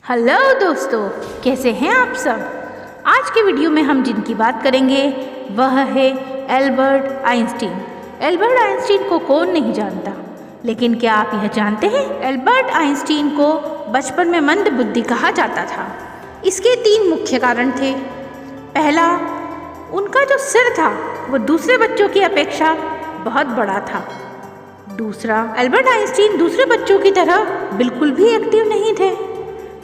Hello दोस्तों, कैसे हैं आप सब। आज के वीडियो में हम जिनकी बात करेंगे वह है एल्बर्ट आइंस्टीन। एल्बर्ट आइंस्टीन को कौन नहीं जानता, लेकिन क्या आप यह जानते हैं एल्बर्ट आइंस्टीन को बचपन में मंद बुद्धि कहा जाता था। इसके 3 मुख्य कारण थे। पहला, उनका जो सिर था वो दूसरे बच्चों की अपेक्षा बहुत बड़ा था। दूसरा, एल्बर्ट आइंस्टीन दूसरे बच्चों की तरह बिल्कुल भी एक्टिव नहीं थे।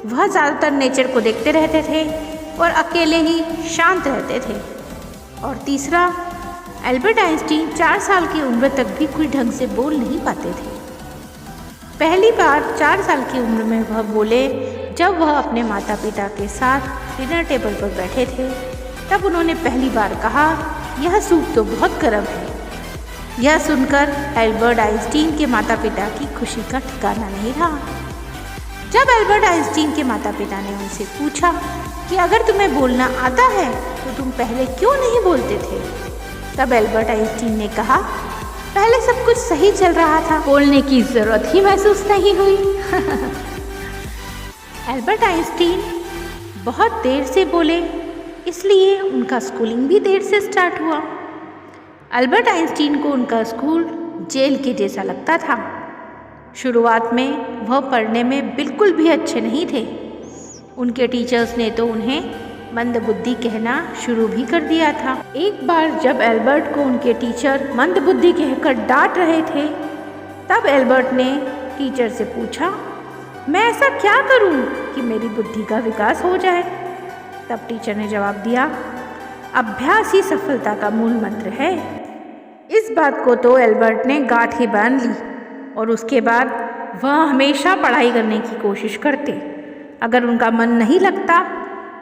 वह ज़्यादातर नेचर को देखते रहते थे और अकेले ही शांत रहते थे। और तीसरा, एल्बर्ट आइंस्टीन 4 साल की उम्र तक भी कोई ढंग से बोल नहीं पाते थे। पहली बार 4 साल की उम्र में वह बोले जब वह अपने माता पिता के साथ डिनर टेबल पर बैठे थे। तब उन्होंने पहली बार कहा, यह सूप तो बहुत गर्म है। यह सुनकर एल्बर्ट आइंस्टीन के माता पिता की खुशी का ठिकाना नहीं रहा। जब एल्बर्ट आइंस्टीन के माता पिता ने उनसे पूछा कि अगर तुम्हें बोलना आता है तो तुम पहले क्यों नहीं बोलते थे, तब एल्बर्ट आइंस्टीन ने कहा, पहले सब कुछ सही चल रहा था, बोलने की जरूरत ही महसूस नहीं हुई। एल्बर्ट आइंस्टीन बहुत देर से बोले, इसलिए उनका स्कूलिंग भी देर से स्टार्ट हुआ। एल्बर्ट आइंस्टीन को उनका स्कूल जेल के जैसा लगता था। शुरुआत में वह पढ़ने में बिल्कुल भी अच्छे नहीं थे। उनके टीचर्स ने तो उन्हें मंदबुद्धि कहना शुरू भी कर दिया था। एक बार जब एल्बर्ट को उनके टीचर मंदबुद्धि कहकर डांट रहे थे, तब एल्बर्ट ने टीचर से पूछा, मैं ऐसा क्या करूं कि मेरी बुद्धि का विकास हो जाए। तब टीचर ने जवाब दिया, अभ्यास ही सफलता का मूल मंत्र है। इस बात को तो एल्बर्ट ने गांठ ही बांध ली और उसके बाद वह हमेशा पढ़ाई करने की कोशिश करते। अगर उनका मन नहीं लगता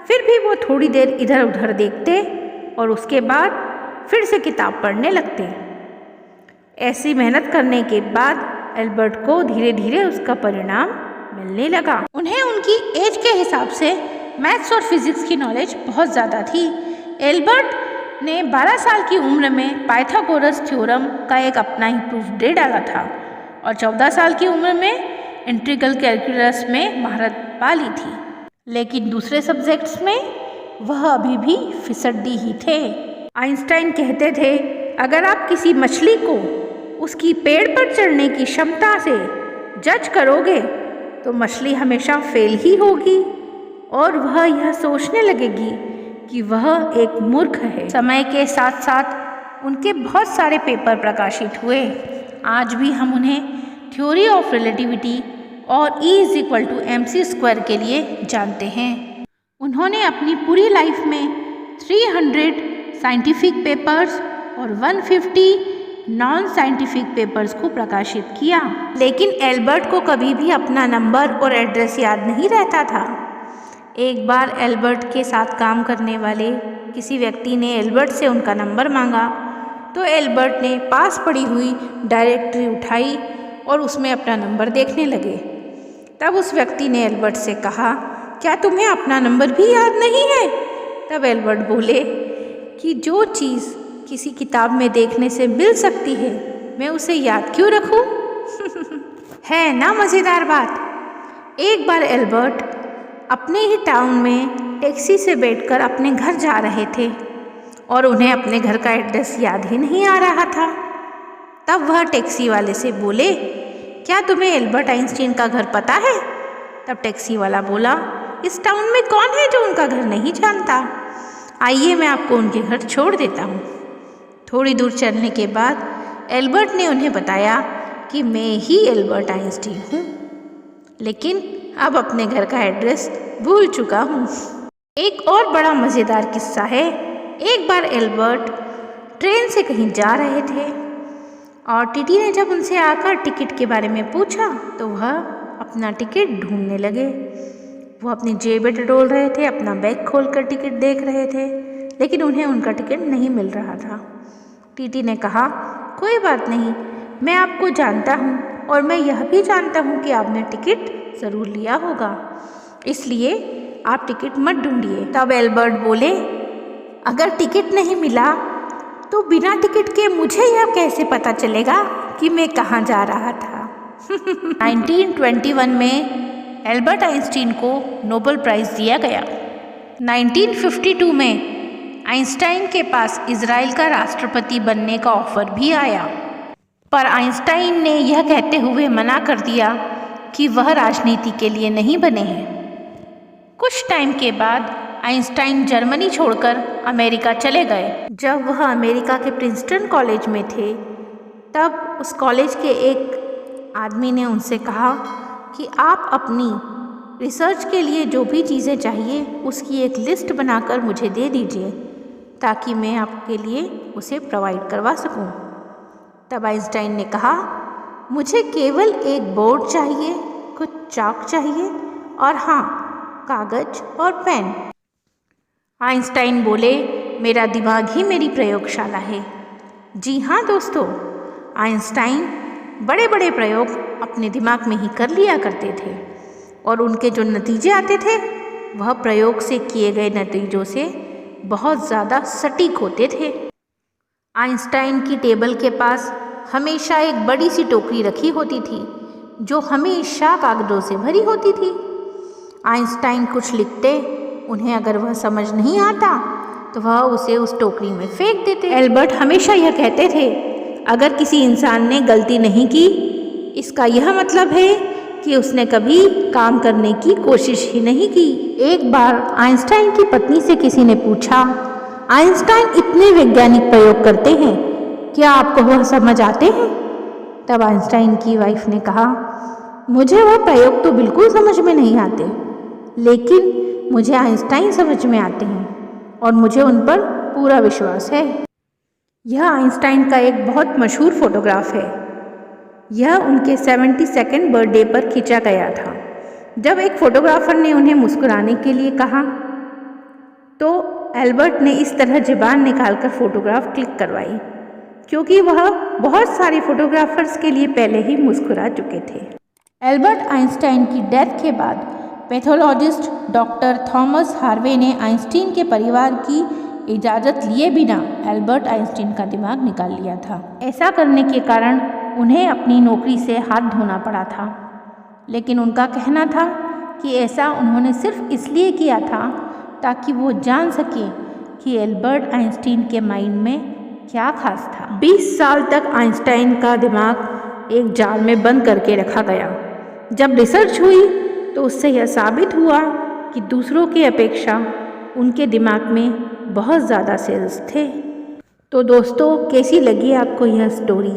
फिर भी वो थोड़ी देर इधर उधर देखते और उसके बाद फिर से किताब पढ़ने लगते। ऐसी मेहनत करने के बाद एल्बर्ट को धीरे धीरे उसका परिणाम मिलने लगा। उन्हें उनकी एज के हिसाब से मैथ्स और फिजिक्स की नॉलेज बहुत ज़्यादा थी। एल्बर्ट ने 12 साल की उम्र में पाइथागोरस थ्योरम का एक अपना ही प्रूफ दे डाला था और 14 साल की उम्र में इंटीग्रल कैलकुलस में महारत पा ली थी। लेकिन दूसरे सब्जेक्ट्स में वह अभी भी फिसड्डी ही थे। आइंस्टाइन कहते थे, अगर आप किसी मछली को उसकी पेड़ पर चढ़ने की क्षमता से जज करोगे तो मछली हमेशा फेल ही होगी और वह यह सोचने लगेगी कि वह एक मूर्ख है। समय के साथ साथ उनके बहुत सारे पेपर प्रकाशित हुए। आज भी हम उन्हें थ्योरी ऑफ रिलेटिविटी और E=mc² के लिए जानते हैं। उन्होंने अपनी पूरी लाइफ में 300 साइंटिफिक पेपर्स और 150 नॉन साइंटिफिक पेपर्स को प्रकाशित किया। लेकिन एल्बर्ट को कभी भी अपना नंबर और एड्रेस याद नहीं रहता था। एक बार एल्बर्ट के साथ काम करने वाले किसी व्यक्ति ने एल्बर्ट से उनका नंबर मांगा, तो एल्बर्ट ने पास पड़ी हुई डायरेक्टरी उठाई और उसमें अपना नंबर देखने लगे। तब उस व्यक्ति ने एल्बर्ट से कहा, क्या तुम्हें अपना नंबर भी याद नहीं है? तब एल्बर्ट बोले कि जो चीज़ किसी किताब में देखने से मिल सकती है मैं उसे याद क्यों रखूं? है ना मज़ेदार बात। एक बार एल्बर्ट अपने ही टाउन में टैक्सी से बैठकर अपने घर जा रहे थे और उन्हें अपने घर का एड्रेस याद ही नहीं आ रहा था। तब वह टैक्सी वाले से बोले, क्या तुम्हें एल्बर्ट आइंस्टीन का घर पता है? तब टैक्सी वाला बोला, इस टाउन में कौन है जो उनका घर नहीं जानता? आइए मैं आपको उनके घर छोड़ देता हूँ। थोड़ी दूर चलने के बाद एल्बर्ट ने उन्हें बताया कि मैं ही एल्बर्ट आइंस्टीन हूँ, लेकिन अब अपने घर का एड्रेस भूल चुका हूँ। एक और बड़ा मज़ेदार किस्सा है। एक बार एल्बर्ट ट्रेन से कहीं जा रहे थे और टीटी ने जब उनसे आकर टिकट के बारे में पूछा तो वह अपना टिकट ढूंढने लगे। वो अपनी जेब टटोल रहे थे, अपना बैग खोलकर टिकट देख रहे थे, लेकिन उन्हें उनका टिकट नहीं मिल रहा था। टीटी ने कहा, कोई बात नहीं, मैं आपको जानता हूँ और मैं यह भी जानता हूँ कि आपने टिकट ज़रूर लिया होगा, इसलिए आप टिकट मत ढूंढिए। तब एल्बर्ट बोले, अगर टिकट नहीं मिला तो बिना टिकट के मुझे यह कैसे पता चलेगा कि मैं कहाँ जा रहा था। 1921 में एल्बर्ट आइंस्टीन को नोबेल प्राइज़ दिया गया। 1952 में आइंस्टाइन के पास इज़राइल का राष्ट्रपति बनने का ऑफ़र भी आया, पर आइंस्टाइन ने यह कहते हुए मना कर दिया कि वह राजनीति के लिए नहीं बने हैं। कुछ टाइम के बाद आइंस्टाइन जर्मनी छोड़कर अमेरिका चले गए। जब वह अमेरिका के प्रिंसटन कॉलेज में थे, तब उस कॉलेज के एक आदमी ने उनसे कहा कि आप अपनी रिसर्च के लिए जो भी चीज़ें चाहिए उसकी एक लिस्ट बनाकर मुझे दे दीजिए, ताकि मैं आपके लिए उसे प्रोवाइड करवा सकूं। तब आइंस्टाइन ने कहा, मुझे केवल एक बोर्ड चाहिए, कुछ चाक चाहिए और हाँ, कागज और पेन। आइंस्टाइन बोले, मेरा दिमाग ही मेरी प्रयोगशाला है। जी हाँ दोस्तों, आइंस्टाइन बड़े बड़े प्रयोग अपने दिमाग में ही कर लिया करते थे और उनके जो नतीजे आते थे वह प्रयोग से किए गए नतीजों से बहुत ज़्यादा सटीक होते थे। आइंस्टाइन की टेबल के पास हमेशा एक बड़ी सी टोकरी रखी होती थी जो हमेशा कागज़ों से भरी होती थी। आइंस्टाइन कुछ लिखते, उन्हें अगर वह समझ नहीं आता तो वह उसे उस टोकरी में फेंक देते। एल्बर्ट हमेशा यह कहते थे, अगर किसी इंसान ने गलती नहीं की, इसका यह मतलब है कि उसने कभी काम करने की कोशिश ही नहीं की। एक बार आइंस्टाइन की पत्नी से किसी ने पूछा, आइंस्टाइन इतने वैज्ञानिक प्रयोग करते हैं, क्या आपको वह समझ आते हैं? तब आइंस्टाइन की वाइफ ने कहा, मुझे वह प्रयोग तो बिल्कुल समझ में नहीं आते, लेकिन मुझे आइंस्टाइन समझ में आते हैं और मुझे उन पर पूरा विश्वास है। यह आइंस्टाइन का एक बहुत मशहूर फोटोग्राफ है। यह उनके 72nd बर्थडे पर खींचा गया था। जब एक फोटोग्राफर ने उन्हें मुस्कुराने के लिए कहा तो एल्बर्ट ने इस तरह ज़बान निकालकर फोटोग्राफ क्लिक करवाई, क्योंकि वह बहुत सारे फोटोग्राफर्स के लिए पहले ही मुस्कुरा चुके थे। एल्बर्ट आइंस्टाइन की डेथ के बाद पैथोलॉजिस्ट डॉक्टर थॉमस हार्वे ने आइंस्टीन के परिवार की इजाज़त लिए बिना एल्बर्ट आइंस्टीन का दिमाग निकाल लिया था। ऐसा करने के कारण उन्हें अपनी नौकरी से हाथ धोना पड़ा था, लेकिन उनका कहना था कि ऐसा उन्होंने सिर्फ इसलिए किया था ताकि वो जान सके कि एल्बर्ट आइंस्टीन के माइंड में क्या खास था। 20 साल तक आइंस्टाइन का दिमाग एक जाल में बंद करके रखा गया। जब रिसर्च हुई तो उससे यह साबित हुआ कि दूसरों की अपेक्षा उनके दिमाग में बहुत ज़्यादा सेल्स थे। तो दोस्तों, कैसी लगी आपको यह स्टोरी?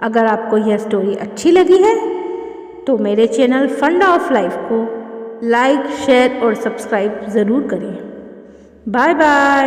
अगर आपको यह स्टोरी अच्छी लगी है तो मेरे चैनल फंडा ऑफ लाइफ को लाइक, शेयर और सब्सक्राइब ज़रूर करें। Bye bye.